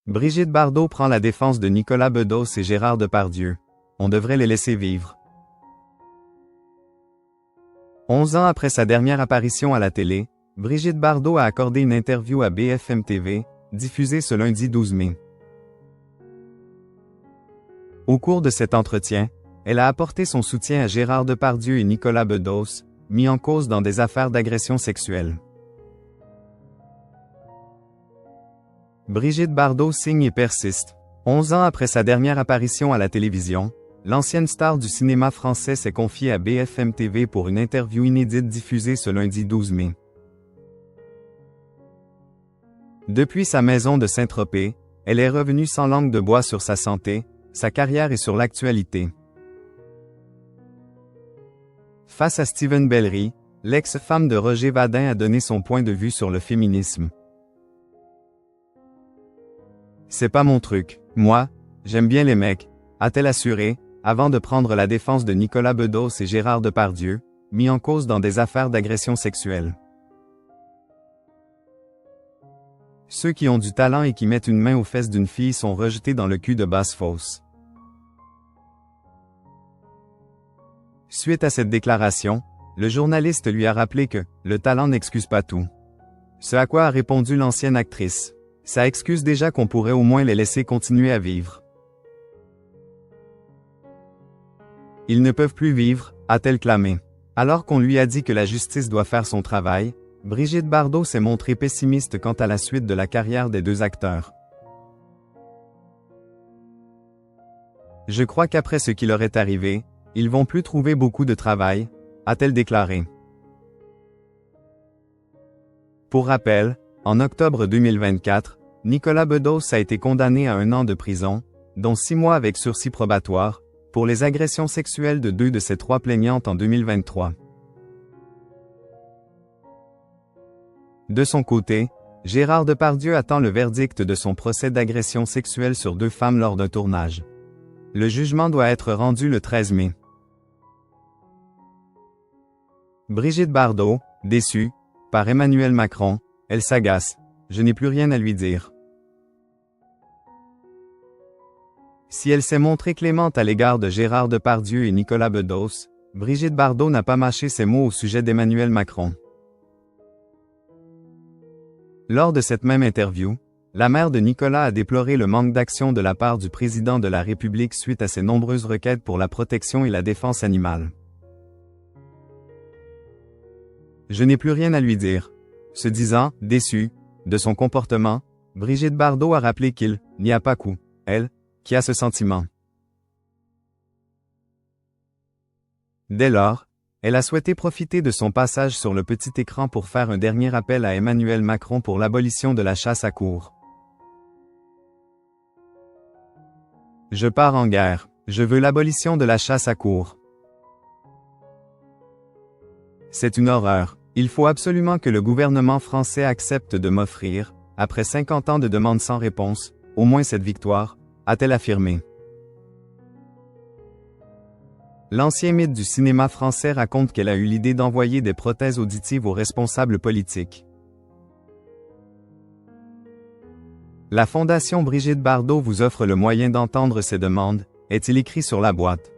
Brigitte Bardot prend la défense de Nicolas Bedos et Gérard Depardieu. On devrait les laisser vivre. 11 ans après sa dernière apparition à la télé, Brigitte Bardot a accordé une interview à BFM TV, diffusée ce lundi 12 mai. Au cours de cet entretien, elle a apporté son soutien à Gérard Depardieu et Nicolas Bedos, mis en cause dans des affaires d'agression sexuelle. Brigitte Bardot signe et persiste. 11 ans après sa dernière apparition à la télévision, l'ancienne star du cinéma français s'est confiée à BFM TV pour une interview inédite diffusée ce lundi 12 mai. Depuis sa maison de Saint-Tropez, elle est revenue sans langue de bois sur sa santé, sa carrière et sur l'actualité. Face à Steven Bellery, l'ex-femme de Roger Vadin a donné son point de vue sur le féminisme. C'est pas mon truc. Moi, j'aime bien les mecs, a-t-elle assuré, avant de prendre la défense de Nicolas Bedos et Gérard Depardieu, mis en cause dans des affaires d'agression sexuelle. Ceux qui ont du talent et qui mettent une main aux fesses d'une fille sont rejetés dans le cul de basse-fosse. Suite à cette déclaration, le journaliste lui a rappelé que « le talent n'excuse pas tout ». Ce à quoi a répondu l'ancienne actrice. Ça excuse déjà qu'on pourrait au moins les laisser continuer à vivre. Ils ne peuvent plus vivre, a-t-elle clamé. Alors qu'on lui a dit que la justice doit faire son travail, Brigitte Bardot s'est montrée pessimiste quant à la suite de la carrière des deux acteurs. Je crois qu'après ce qui leur est arrivé, ils vont plus trouver beaucoup de travail, a-t-elle déclaré. Pour rappel, en octobre 2024, Nicolas Bedos a été condamné à 1 an de prison, dont 6 mois avec sursis probatoire, pour les agressions sexuelles de 2 de ses 3 plaignantes en 2023. De son côté, Gérard Depardieu attend le verdict de son procès d'agression sexuelle sur 2 femmes lors d'un tournage. Le jugement doit être rendu le 13 mai. Brigitte Bardot, déçue, par Emmanuel Macron, elle s'agace. Je n'ai plus rien à lui dire. Si elle s'est montrée clémente à l'égard de Gérard Depardieu et Nicolas Bedos, Brigitte Bardot n'a pas mâché ses mots au sujet d'Emmanuel Macron. Lors de cette même interview, la mère de Nicolas a déploré le manque d'action de la part du président de la République suite à ses nombreuses requêtes pour la protection et la défense animale. Je n'ai plus rien à lui dire. Se disant « déçue » de son comportement, Brigitte Bardot a rappelé qu'il n'y a pas qu'elle, elle, qui a ce sentiment. Dès lors, elle a souhaité profiter de son passage sur le petit écran pour faire un dernier appel à Emmanuel Macron pour l'abolition de la chasse à courre. Je pars en guerre. Je veux l'abolition de la chasse à courre. C'est une horreur. Il faut absolument que le gouvernement français accepte de m'offrir, après 50 ans de demandes sans réponse, au moins cette victoire, a-t-elle affirmé. L'ancien mythe du cinéma français raconte qu'elle a eu l'idée d'envoyer des prothèses auditives aux responsables politiques. La Fondation Brigitte Bardot vous offre le moyen d'entendre ces demandes, est-il écrit sur la boîte.